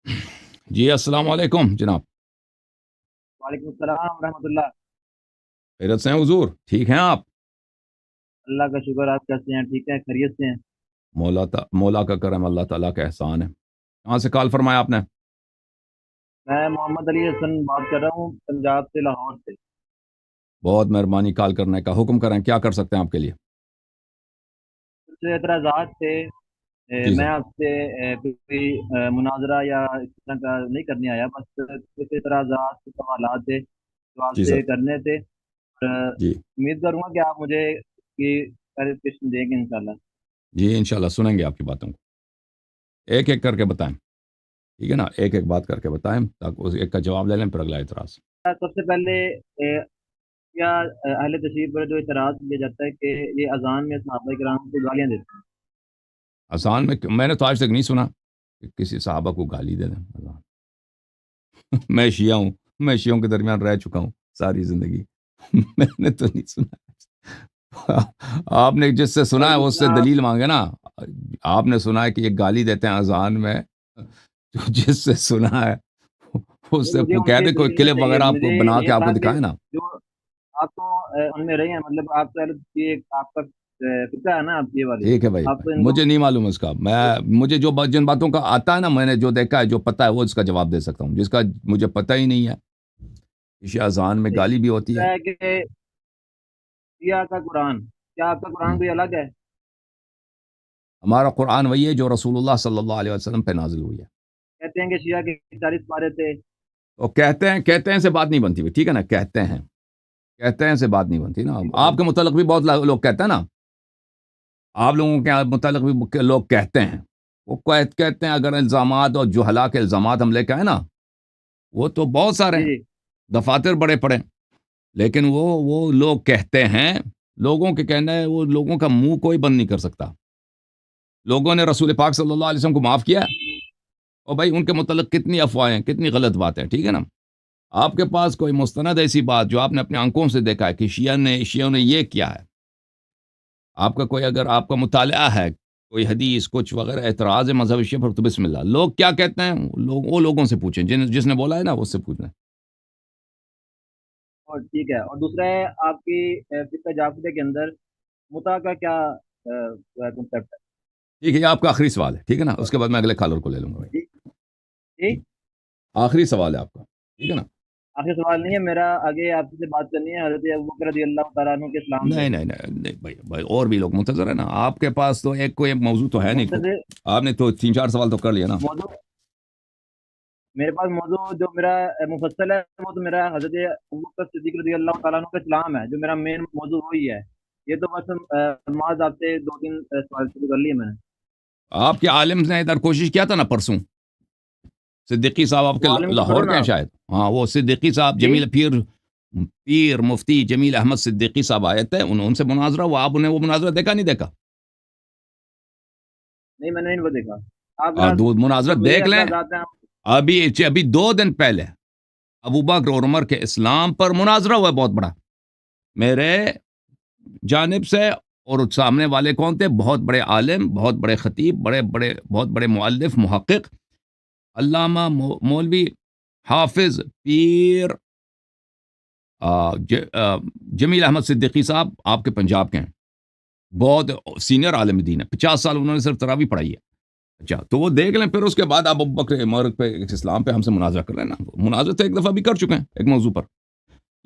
جی السلام علیکم جناب. وعلیکم السلام ورحمۃ اللہ. خیرت سے ہیں حضور؟ ٹھیک ہیں آپ؟ اللہ کا شکر. آپ کیسے ہیں؟ ٹھیک ہے، خیریت سے ہیں. مولا کا کرم، اللہ تعالیٰ کا احسان ہے. کہاں سے کال فرمایا آپ نے؟ میں محمد علی حسن بات کر رہا ہوں، پنجاب سے، لاہور سے. بہت مہربانی کال کرنے کا. حکم کریں، کیا کر سکتے ہیں آپ کے لیے؟ کچھ اعتراضات تھے. جی میں سر. آپ سے کوئی مناظرہ یا اس طرح کا نہیں کرنے آیا، بس کچھ اعتراضات، کچھ سوالات تھے جو آپ جی سے سر. کرنے تھے. اور جی امید کروں گا کہ آپ مجھے کی کلیریفیکیشن دیں گے انشاءاللہ. جی انشاءاللہ سنیں گے آپ کی باتوں کو. ایک ایک کر کے بتائیں. ٹھیک ہے نا، ایک ایک بات کر کے بتائیں تاکہ اس ایک کا جواب لے لیں پھر اگلا اعتراض. سب سے پہلے کیا اہل تشریف پر جو اعتراض کیا جاتا ہے کہ یہ اذان میں صحابہ کرام کو گالیاں دیتے ہیں. اذان میں نے تو آج تک نہیں سنا کہ کسی صحابہ کو گالی دے دیں اذان. میں شیعہ ہوں، میں شیعوں کے درمیان رہ چکا ہوں ساری زندگی. میں نے تو نہیں سنا. آپ نے جس سے سنا اور ہے اس سے دوسرا آپ دلیل مانگے نا. آپ نے سنا ہے کہ یہ گالی دیتے ہیں اذان میں، تو جس سے سنا ہے اس سے مجھے ان کہہ کے دے، کوئی دلیل نہیں کلپ چاہیے. وغیرہ آپ کو مجھے بنا کے یہ آپ کو تھا کہ دکھائے نا. جو آپ تو ان میں رہے ہیں، مطلب آپ کا یہ آپ کا فکر ہے نا، آپ یہ والی ٹھیک ہے بھائی، آپ تو ان کو. مجھے نہیں معلوم اس کا. مجھے جن باتوں کا آتا ہے نا، میں نے جو دیکھا ہے، جو پتا ہے، وہ اس کا جواب دے سکتا ہوں. جس کا مجھے پتہ ہی نہیں ہے، اس اذان میں گالی بھی ہوتی ہے. دوسرا ہے کہ شیعہ کا قرآن، کیا آپ کا قرآن ہم، کوئی الگ ہے؟ ہمارا قرآن وہی ہے جو رسول اللہ صلی اللہ علیہ وسلم پہ نازل ہوئی ہے. کہتے ہیں کہ شیعہ کے 40 پارے تھے. تو کہتے ہیں سے بات نہیں بنتی ہوئی. ٹھیک ہے نا، کہتے ہیں سے بات نہیں بنتی نا. ٹھیک ہے آپ کے متعلق بھی بہت لوگ کہتے ہیں نا. آپ لوگوں کے متعلق بھی لوگ کہتے ہیں. وہ کہتے ہیں اگر الزامات اور جہلا کے الزامات ہم لے کے آئے نا، وہ تو بہت سارے جی ہیں، جی. دفاتر بڑے پڑے. لیکن وہ لوگ کہتے ہیں. لوگوں کے کہنا ہے، وہ لوگوں کا منہ کوئی بند نہیں کر سکتا. لوگوں نے رسول پاک صلی اللہ علیہ وسلم کو معاف کیا، اور بھائی ان کے متعلق کتنی افواہیں، کتنی غلط باتیں. ٹھیک ہے نا. آپ کے پاس کوئی مستند ایسی بات جو آپ نے اپنی آنکھوں سے دیکھا ہے کہ شیعوں نے یہ کیا ہے، آپ کا کوئی اگر آپ کا مطالعہ ہے، کوئی حدیث کچھ وغیرہ اعتراض ہے مذہب شیعہ پر، تو بسم اللہ. لوگ کیا کہتے ہیں، وہ لوگوں سے پوچھیں، جس نے بولا ہے نا اس سے پوچھنا. اور ٹھیک ہے. اور دوسرا ہے آپ کی فقہ جعفریہ کے اندر متا کا کیا کنسپٹ ہے؟ ٹھیک ہے، یہ آپ کا آخری سوال ہے. ٹھیک ہے نا، اس اور کے بعد میں اگلے کالر کو لے لوں گا بھائی. جی جی. آخری سوال ہے آپ کا. ٹھیک ہے نا. آخر سوال نہیں ہے میرا، آگے آپ سے بات کرنی ہے حضرت ابوبکر رضی اللہ تعالیٰ عنہ کے اسلام پہ. نہیں نہیں نہیں نہیں بھائی اور بھی لوگ منتظر ہیں نا. آپ کے پاس تو کوئی ایک موضوع تو ہے نہیں. منتظر آپ نے تو 3 4 سوال تو کر لیا نا. موضوع. میرے پاس موضوع جو میرا مفصل ہے، وہ تو میرا حضرت ابوبکر صدیق رضی اللہ تعالیٰ عنہ کا اسلام ہے، جو میرا مین موضوع وہی ہے. یہ تو بس معاذ آپ سے 2 3 سوال شروع کر لیے میں نے. آپ کے عالم نے ادھر کوشش کیا تھا نا پرسوں. صدیقی صاحب آپ کے وہ عالم کو پڑھو لاہور کے نا ہیں آپ. شاید. ہاں، وہ صدیقی صاحب جی. جمیل پیر مفتی جمیل احمد صدیقی صاحب آئے تھے، ان سے مناظرہ ہوا. آپ نے وہ مناظرہ دیکھا نہیں دیکھا؟ نہیں، میں نے ان کو دیکھا. آپ ذرا دو مناظرہ جو میرے دیکھ لیں. اعتراضات ہیں. ابھی 2 دن پہلے ابوبکر اور عمر کے اسلام پر مناظرہ ہوا ہے بہت بڑا میرے جانب سے. اور سامنے والے کون تھے؟ بہت بڑے عالم، بہت بڑے خطیب، بہت بڑے مؤلف محقق، علامہ مولوی حافظ پیر جمیل احمد صدیقی صاحب، آپ کے پنجاب کے ہیں. بہت سینئر عالم دین ہے، 50 سال انہوں نے صرف تراویح پڑھائی ہے. اچھا، تو وہ دیکھ لیں، پھر اس کے بعد آپ ابوبکر عمر پہ اسلام پہ ہم سے مناظرہ کر لینا. مناظرہ تو ایک دفعہ بھی کر چکے ہیں ایک موضوع پر.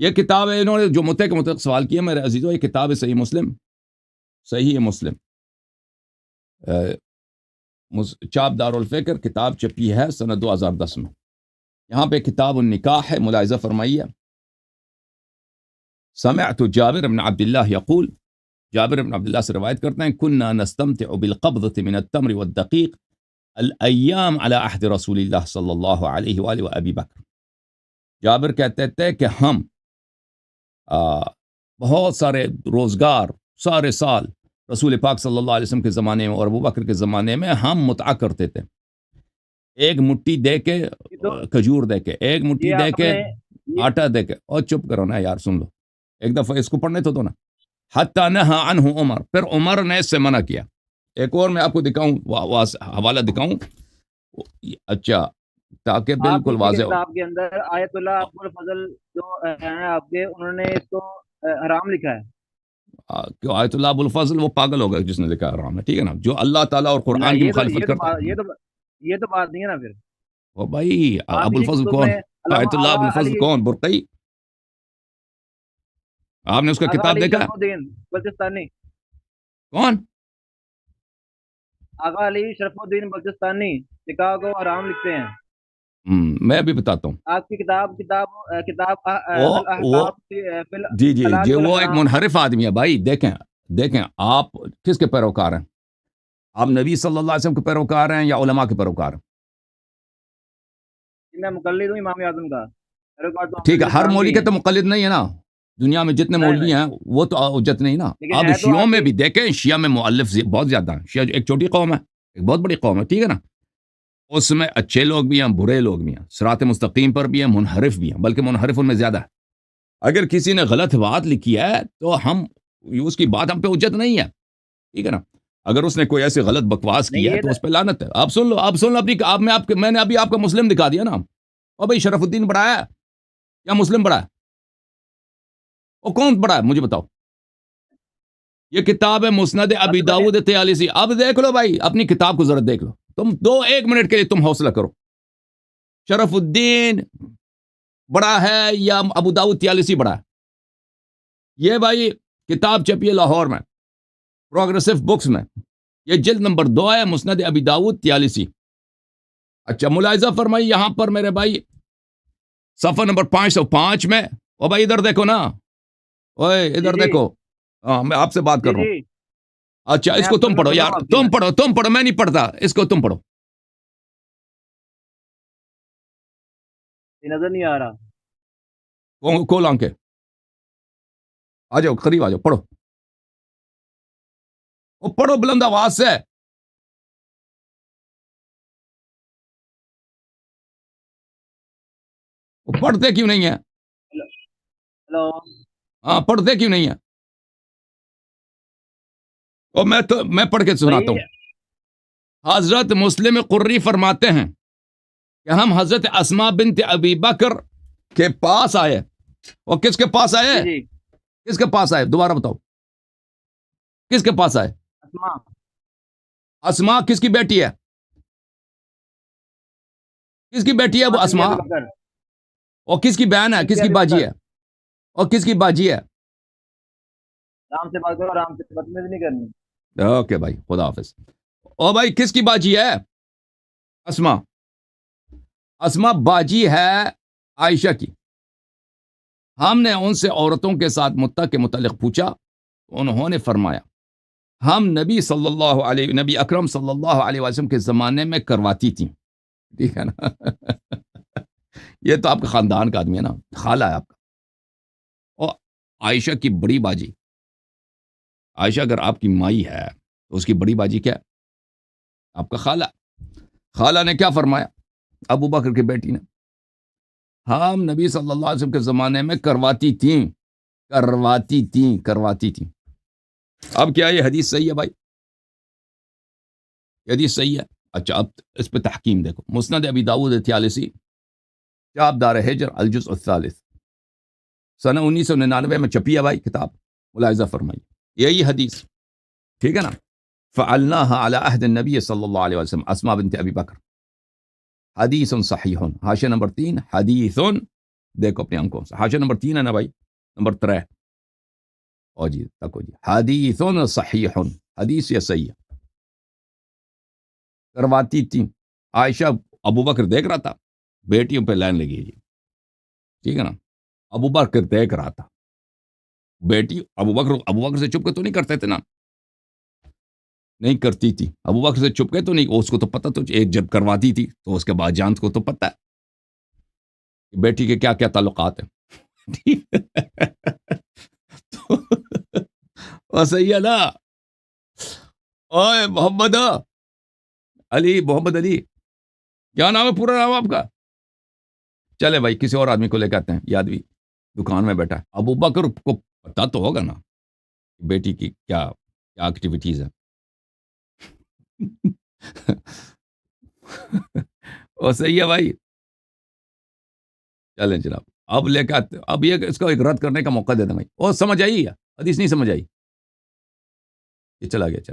یہ کتاب ہے، انہوں نے جو متے کے متعلق سوال کیا میرے عزیزو، یہ کتاب ہے صحیح مسلم چاپ دارالفکر. کتاب چپی ہے سنہ 2010 میں. یہاں پہ کتاب النکاح ہے، ملاحظہ فرمائیے. سمعت جابر بن عبداللہ یقول، جابر بن عبداللہ سے روایت کرتے ہیں، کننا نستمتع بالقبضة من التمر والدقیق الایام على عہد رسول اللہ صلی اللہ علیہ وآلہ وآبی بکر. جابر کہتے تھے کہ ہم بہت سارے روزگار، سارے سال رسول پاک صلی اللہ علیہ وسلم کے زمانے میں اور ابو بکر کے زمانے میں ہم متعہ کرتے تھے. ایک مٹھی دے کے یہ تو کھجور دے کے، ایک مٹھی یہ دے آپ کے نے یہ آٹا دے کے. اور چپ کرو نا یار، سن لو ایک دفعہ اس کو پڑھنے تو دو نا. حتی نہا عنہ عمر، پھر عمر نے اس سے منع کیا. ایک اور میں آپ کو دکھاؤں، حوالہ دکھاؤں. اچھا، تاکہ آپ بالکل اسی واضح ہو. کتاب کے اندر آیت اللہ ابو الفضل جو ہیں آپ کے، انہوں نے اس کو حرام لکھا ہے. کہ آیت اللہ ابو الفضل وہ پاگل ہوگا جس نے لکھا ہے حرام ہے. ٹھیک ہے نا. جو اللہ تعالیٰ اور نہ قرآن کی یہ تو مخالفت یہ تو کرتا بات ہے. یہ تو بات نہیں ہے نا پھر. وہ بھائی آپ ابو اسی الفضل کتب کون؟ میں علامہ آیت اللہ ابو آغا الفضل علی کون؟ برقعی. آپ نے اس کا آغا کتاب علی دیکھا؟ شرف الدین بلوچستانی، کون؟ آغا علی شرف الدین بلوچستانی نکاح کو حرام لکھتے ہیں. میں ابھی بتاتا ہوں. آپ کی کتاب وہ الاحکام فی جی جی الحلال جی وہ ایک والحرام. منحرف آدمی ہے بھائی. دیکھیں دیکھیں آپ کس کے پیروکار ہیں؟ آپ نبی صلی اللہ علیہ وسلم کے پیروکار ہیں یا علماء کے پیروکار ہیں؟ میں مقلد ہوں امام اعظم کا، میرے پاس تو ٹھیک ہے. حافظ ہر اسلام مولوی بھی کے ہیں. تو مقلد نہیں ہے نا. دنیا میں جتنے نہیں مولوی نہیں، ہیں وہ تو حجت نہیں نا. لیکن اب ہے تو شیعوں آپ میں کے. بھی دیکھیں، شیعہ میں مؤلف بہت زیادہ ہیں. شیعہ ایک چھوٹی قوم ہے، ایک بہت بڑی قوم ہے. ٹھیک ہے نا. اس میں اچھے لوگ بھی ہیں، برے لوگ بھی ہیں، صراط مستقیم پر بھی ہیں، منحرف بھی ہیں، بلکہ منحرف ان میں زیادہ ہے. اگر کسی نے غلط بات لکھی ہے تو ہم اس کی بات ہم پہ حجت نہیں ہے. ٹھیک ہے نا. اگر اس نے کوئی ایسی غلط بکواس نہیں کی ہے یہ تو اس پہ لعنت ہے. آپ سن لو، آپ سن لو اپنی. میں نے ابھی آپ کا مسلم دکھا دیا نا. اور بھائی شرف الدین بڑا ہے یا مسلم بڑا ہے؟ وہ کون بڑا ہے مجھے بتاؤ. یہ کتاب ہے مسند سب ابی سے پہلے داؤد طیالسی. اب دیکھ لو بھائی، اپنی کتاب کو ذرا دیکھ لو. تم ایک منٹ کے لیے تم حوصلہ کرو. شرف الدین بڑا ہے یا ابو داؤد طیالسی بڑا ہے؟ یہ بھائی کتاب چھپی ہے لاہور میں، پروگریسو بکس میں. یہ جلد نمبر 2 ہے، مسند ابی داؤد طیالسی. اچھا ملاحظہ فرمائی یہاں پر میرے بھائی صفحہ نمبر 505 میں. او بھائی ادھر دیکھو نا. اوئے جی ادھر جی دیکھو. ہاں میں آپ سے بات جی کر رہا ہوں. جی، اچھا میں اس کو آپ تم سن پڑھو رہا یار. ہوں آپ کی بات. تم پڑھو میں نہیں پڑھتا. اس کو تم پڑھو. یہ نظر نہیں آ رہا. کھول آنکھیں. آ جاؤ قریب آ جاؤ. پڑھو. وہ پڑھو بلند آواز سے. وہ پڑھتے کیوں نہیں ہے؟ ہلو. ہاں پڑھتے کیوں نہیں ہے؟ اور میں پڑھ کے سناتا بھائی ہوں. حضرت مسلم قری فرماتے ہیں کہ ہم حضرت اسماء بنت ابی بکر کے پاس آئے. اور کس کے پاس آئے؟ جی جی، کس کے پاس آئے دوبارہ بتاؤ. کس کے پاس آئے؟ اسما اسماء کس کی بیٹی ہے؟ کس کی بیٹی ہے وہ بنت اسماء؟ ابی بکر اور کس کی بہن ہے؟ بنت کس کی ابی باجی بکر. ہے؟ اور کس کی باجی ہے؟ آرام سے بات کرو، آرام سے، بدتمیزی نہیں کرنی. اوکے بھائی خدا حافظ. او بھائی کس کی باجی ہے؟ اسماء. اسماء باجی ہے عائشہ کی. ہم نے ان سے عورتوں کے ساتھ متع کے متعلق پوچھا. انہوں نے فرمایا ہم نبی اکرم صلی اللہ علیہ وسلم کے زمانے میں کرواتی تھیں. ٹھیک ہے نا. یہ تو آپ کا خاندان کا آدمی ہے نا، خالہ ہے آپ کا. اور عائشہ کی بڑی باجی، عائشہ اگر آپ کی مائی ہے تو اس کی بڑی باجی کیا ہے؟ آپ کا خالہ. خالہ نے کیا فرمایا ابو بکر کی بیٹی نے؟ ہم نبی صلی اللہ علیہ وسلم کے زمانے میں کرواتی تھیں. اب کیا یہ حدیث صحیح ہے بھائی؟ یہ حدیث صحیح ہے. اچھا اب اس پہ تحکیم دیکھو. مسند ابی داؤد طیالسی، کتاب دار ہجر، الجزء الثالث، سنہ 1999 میں چھپی ہے بھائی کتاب. ملاحظہ فرمائیے یہی حدیث. ٹھیک ہے نا. فعلناها على عهد النبی صلی اللہ علیہ وسلم اسماء بنت ابی بکر. حدیث صحیح. حاشیہ نمبر 3 حدیث. دیکھو اپنے انکوں سے. حاشیہ نمبر 3 ہے نا بھائی، نمبر 3. او جی تکو جی حدیث صحیح. حدیث یہ صحیح ہے. کرواتی تھی عائشہ. ابو بکر دیکھ رہا تھا، بیٹیوں پہ لائن لگی جی. ٹھیک ہے نا. ابو بکر دیکھ رہا تھا بیٹی. ابو بکر سے چپ کے تو نہیں کرتے تھے نا، نہیں کرتی تھی. ابو بکر سے چپ کے تو نہیں. اس کو تو پتہ تو ایک جب کرواتی تھی تو اس کے بعد جان کو تو پتہ ہے بیٹی کے کیا کیا تعلقات ہیں. ٹھیک ہے. تو صحیح ہے نا. اوے محمد علی کیا نام ہے پورا نام آپ کا؟ چلے بھائی کسی اور آدمی کو لے کے آتے ہیں. یہ آدمی دکان میں بیٹھا ہے. ابو بکر کو پتا تو ہوگا نا بیٹی کی کیا کیا ایکٹیویٹیز ہیں. وہ صحیح ہے بھائی. چلیں جناب اب لے کے آتے اب یہ اس کو ایک رد کرنے کا موقع دے دیں بھائی اور سمجھ آئی حدیث نہیں سمجھ آئی یہ چلا گیا چل